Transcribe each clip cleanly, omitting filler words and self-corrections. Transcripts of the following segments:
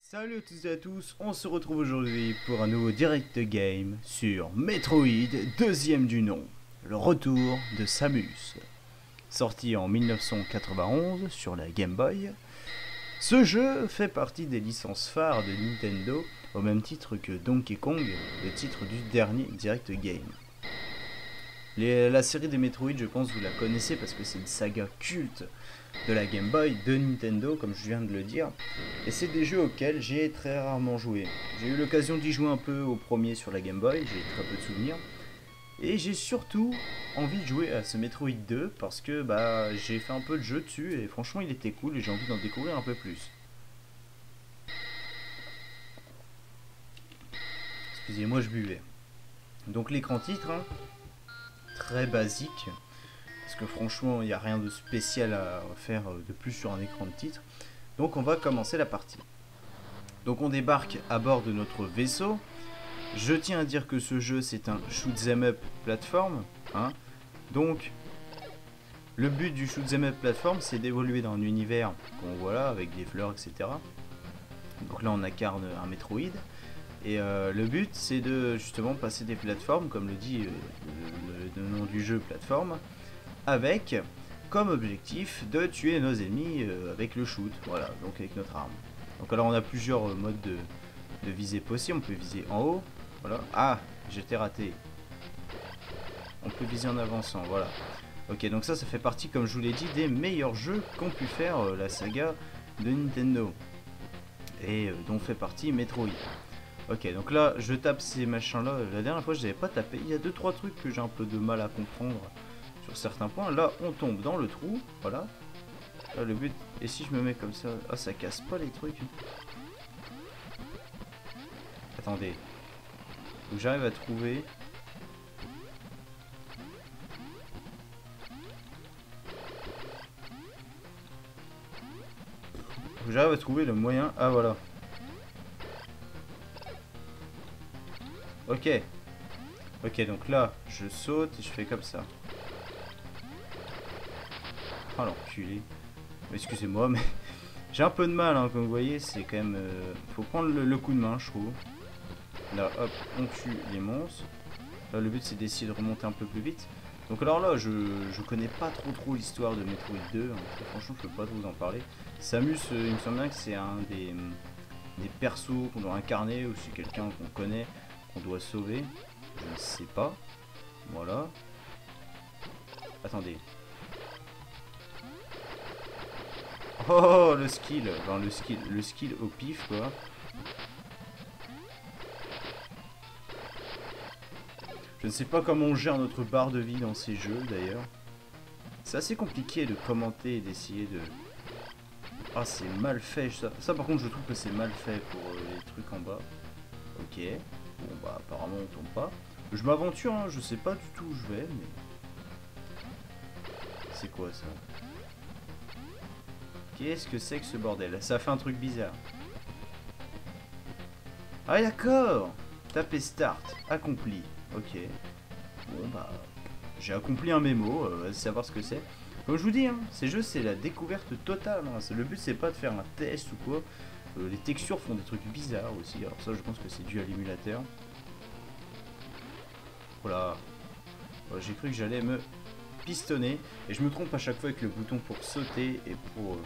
Salut à toutes et à tous, on se retrouve aujourd'hui pour un nouveau direct game sur Metroid, deuxième du nom, le retour de Samus. Sorti en 1991 sur la Game Boy, ce jeu fait partie des licences phares de Nintendo, au même titre que Donkey Kong, le titre du dernier direct game. La série des Metroid, je pense que vous la connaissez parce que c'est une saga culte de la Game Boy, de Nintendo, comme je viens de le dire. Et c'est des jeux auxquels j'ai très rarement joué. J'ai eu l'occasion d'y jouer un peu au premier sur la Game Boy, j'ai très peu de souvenirs. Et j'ai surtout envie de jouer à ce Metroid 2 parce que j'ai fait un peu de jeu dessus et franchement il était cool et j'ai envie d'en découvrir un peu plus. Excusez-moi, je buvais. Donc l'écran titre, hein, très basique, parce que franchement il n'y a rien de spécial à faire de plus sur un écran de titre. Donc on va commencer la partie. Donc on débarque à bord de notre vaisseau. Je tiens à dire que ce jeu c'est un shoot'em up plateforme, hein. Donc le but du shoot'em up plateforme c'est d'évoluer dans un univers qu'on voit là avec des fleurs, etc. Donc là on incarne un Metroid. Et le but c'est de justement passer des plateformes, comme le dit le nom du jeu, plateforme, avec comme objectif de tuer nos ennemis avec le shoot, voilà, donc avec notre arme. Donc alors on a plusieurs modes de visée possible, on peut viser en haut, voilà, ah, j'étais raté. On peut viser en avançant, voilà. Ok, donc ça fait partie, comme je vous l'ai dit, des meilleurs jeux qu'ont pu faire la saga de Nintendo. Et dont fait partie Metroid. Ok, donc là, je tape ces machins-là. La dernière fois, je n'avais pas tapé. Il y a 2-3 trucs que j'ai un peu de mal à comprendre sur certains points. Là, on tombe dans le trou, voilà. Là, le but... Et si je me mets comme ça... Ah, ça casse pas les trucs. Attendez. Donc j'arrive à trouver... J'arrive à trouver le moyen... Ah, voilà. Ok. Ok, donc là, je saute et je fais comme ça. Oh, l'enculé. Excusez-moi, mais... J'ai un peu de mal, hein, comme vous voyez, c'est quand même... Faut prendre le coup de main, je trouve. Là, hop, on tue les monstres. Là, le but, c'est d'essayer de remonter un peu plus vite. Donc alors là, je connais pas trop l'histoire de Metroid 2. Hein. Franchement, je peux pas vous en parler. Samus, il me semble bien que c'est un des persos qu'on doit incarner, ou c'est quelqu'un qu'on connaît, qu'on doit sauver. Je ne sais pas. Voilà. Attendez. Oh, le skill. Enfin, le skill au pif, quoi. Je ne sais pas comment on gère notre barre de vie dans ces jeux, d'ailleurs. C'est assez compliqué de commenter et d'essayer de... Ah, c'est mal fait. Ça, par contre, je trouve que c'est mal fait pour les trucs en bas. Ok. Bon, bah, apparemment, on tombe pas. Je m'aventure, hein. Je sais pas du tout où je vais, mais... C'est quoi, ça? Qu'est-ce que c'est que ce bordel? Ça fait un truc bizarre. Ah, d'accord. Taper start. Accompli. Ok. Bon, bah... J'ai accompli un mémo. Savoir ce que c'est. Comme je vous dis, hein, ces jeux, c'est la découverte totale. Hein. Le but, c'est pas de faire un test ou quoi. Les textures font des trucs bizarres aussi. Alors ça, je pense que c'est dû à l'émulateur. Voilà. J'ai cru que j'allais me pistonner. Et je me trompe à chaque fois avec le bouton pour sauter et pour...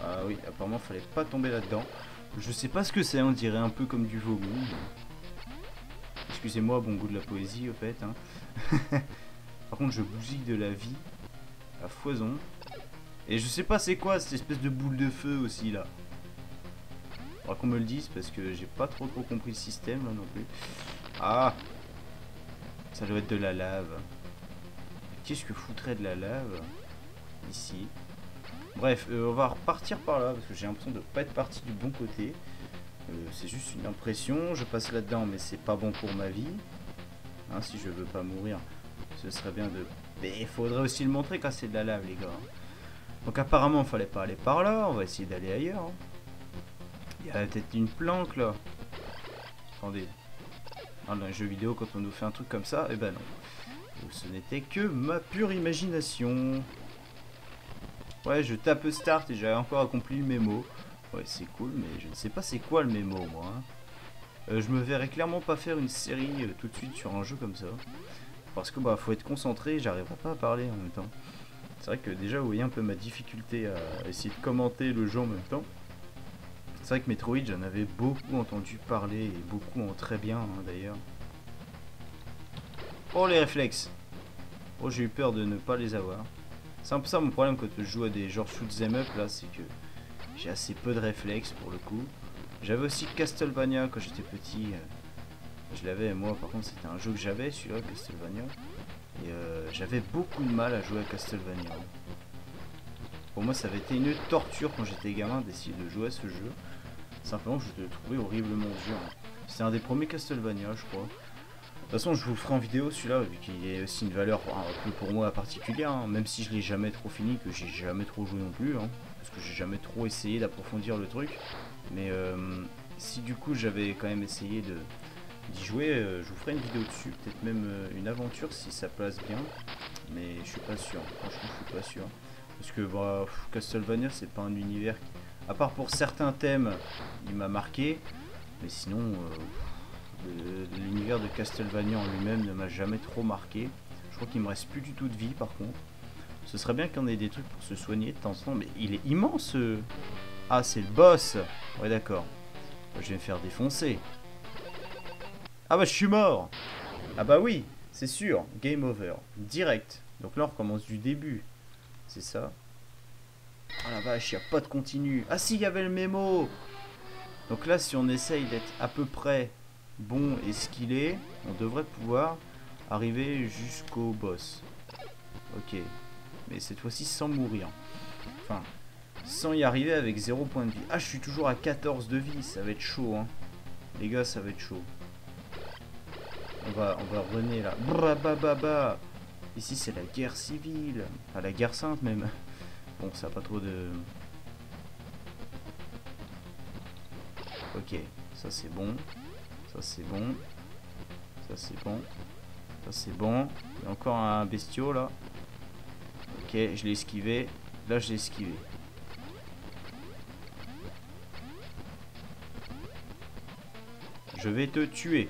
Ah oui, apparemment, fallait pas tomber là-dedans. Je sais pas ce que c'est, on dirait un peu comme du vomi. Excusez-moi, bon goût de la poésie, au fait. Hein. Par contre, je bousille de la vie à foison. Et je sais pas c'est quoi cette espèce de boule de feu aussi là. Faudra qu'on me le dise parce que j'ai pas trop compris le système là non plus. Ah, ça doit être de la lave. Qu'est-ce que foutrait de la lave ici? Bref, on va repartir par là parce que j'ai l'impression de pas être parti du bon côté. C'est juste une impression. Je passe là-dedans mais c'est pas bon pour ma vie. Hein, si je veux pas mourir, ce serait bien de... Mais il faudrait aussi le montrer quand c'est de la lave les gars. Donc apparemment il fallait pas aller par là. On va essayer d'aller ailleurs. Hein. Il y a peut-être une planque là. Attendez. Dans un jeu vidéo quand on nous fait un truc comme ça, eh ben non. Ce n'était que ma pure imagination. Ouais, je tape start et j'avais encore accompli le mémo. Ouais, c'est cool, mais je ne sais pas c'est quoi le mémo, moi. Hein. Je me verrais clairement pas faire une série tout de suite sur un jeu comme ça. Parce que bah faut être concentré, j'arriverai pas à parler en même temps. C'est vrai que déjà vous voyez un peu ma difficulté à essayer de commenter le jeu en même temps. C'est vrai que Metroid j'en avais beaucoup entendu parler et beaucoup en très bien hein, d'ailleurs. Oh les réflexes. Oh j'ai eu peur de ne pas les avoir. C'est un peu ça mon problème quand je joue à des genres shoot'em up là, c'est que j'ai assez peu de réflexes pour le coup. J'avais aussi Castlevania quand j'étais petit. Je l'avais, moi par contre c'était un jeu que j'avais, celui-là, Castlevania. Et j'avais beaucoup de mal à jouer à Castlevania. Pour moi ça avait été une torture quand j'étais gamin d'essayer de jouer à ce jeu. Simplement je le trouvais horriblement dur. C'était un des premiers Castlevania je crois. De toute façon je vous ferai en vidéo celui-là vu qu'il est aussi une valeur un peu pour moi particulière. Hein, même si je l'ai jamais trop fini, que j'ai jamais trop joué non plus. Hein, parce que j'ai jamais trop essayé d'approfondir le truc. Mais si du coup j'avais quand même essayé d'y jouer, je vous ferai une vidéo dessus, peut-être même une aventure si ça place bien, mais je suis pas sûr, franchement je suis pas sûr, parce que bah, Castlevania c'est pas un univers qui, à part pour certains thèmes, il m'a marqué, mais sinon l'univers de Castlevania en lui-même ne m'a jamais trop marqué. Je crois qu'il me reste plus du tout de vie par contre. Ce serait bien qu'on ait des trucs pour se soigner de temps en temps, mais il est immense. Ah, c'est le boss. Ouais, d'accord. Je vais me faire défoncer. Ah bah, je suis mort. Ah bah oui, c'est sûr. Game over. Direct. Donc là, on recommence du début. C'est ça. Oh la vache, il n'y a pas de continu. Ah si, il y avait le mémo. Donc là, si on essaye d'être à peu près bon et skillé, on devrait pouvoir arriver jusqu'au boss. Ok. Mais cette fois-ci sans mourir. Enfin... sans y arriver avec 0 point de vie. Ah, je suis toujours à 14 de vie, ça va être chaud, hein. Les gars, ça va être chaud. On va runner là. Brabababa. Ici, c'est la guerre civile. Enfin, la guerre sainte même. Bon, ça n'a pas trop de... Ok, ça c'est bon. Ça c'est bon. Ça c'est bon. Ça c'est bon. Il y a encore un bestiau là. Ok, je l'ai esquivé. Là, je l'ai esquivé. Je vais te tuer.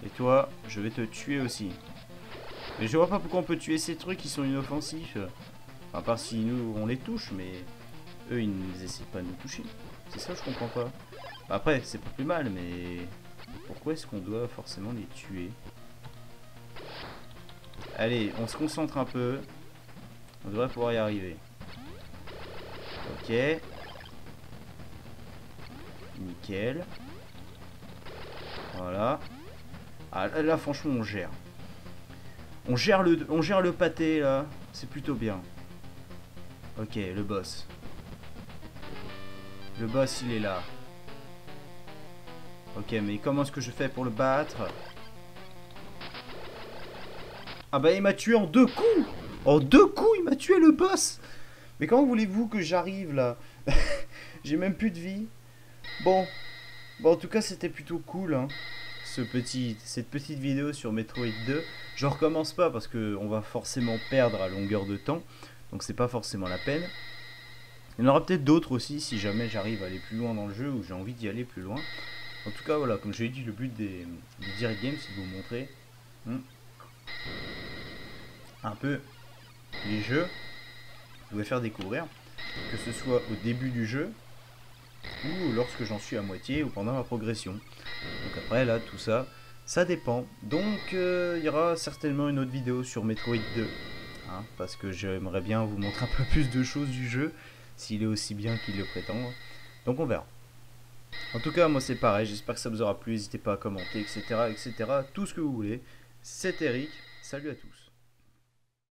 Et toi, je vais te tuer aussi. Mais je vois pas pourquoi on peut tuer ces trucs qui sont inoffensifs. Enfin, à part si nous, on les touche, mais eux, ils n'essaient pas de nous toucher. C'est ça, je comprends pas. Après, c'est pas plus mal, mais pourquoi est-ce qu'on doit forcément les tuer? Allez, on se concentre un peu. On devrait pouvoir y arriver. Ok. Nickel. Voilà. Ah, là, franchement, on gère. On gère le pâté, là. C'est plutôt bien. Ok, le boss. Le boss, il est là. Ok, mais comment est-ce que je fais pour le battre? Ah bah, il m'a tué en 2 coups. En 2 coups, il m'a tué le boss. Mais comment voulez-vous que j'arrive, là? J'ai même plus de vie. Bon, en tout cas c'était plutôt cool hein, cette petite vidéo sur Metroid 2. Je recommence pas parce que on va forcément perdre à longueur de temps, donc c'est pas forcément la peine. Il y en aura peut-être d'autres aussi si jamais j'arrive à aller plus loin dans le jeu ou j'ai envie d'y aller plus loin. En tout cas voilà, comme je l'ai dit, le but des Direct Games c'est de vous montrer un peu les jeux que vous pouvez faire découvrir, que ce soit au début du jeu ou lorsque j'en suis à moitié ou pendant ma progression. Donc après là tout ça, ça dépend. Donc il y aura certainement une autre vidéo sur Metroid 2 hein, parce que j'aimerais bien vous montrer un peu plus de choses du jeu s'il est aussi bien qu'il le prétend. Donc on verra. En tout cas moi c'est pareil, j'espère que ça vous aura plu, n'hésitez pas à commenter etc. Tout ce que vous voulez. C'était Eric, salut à tous.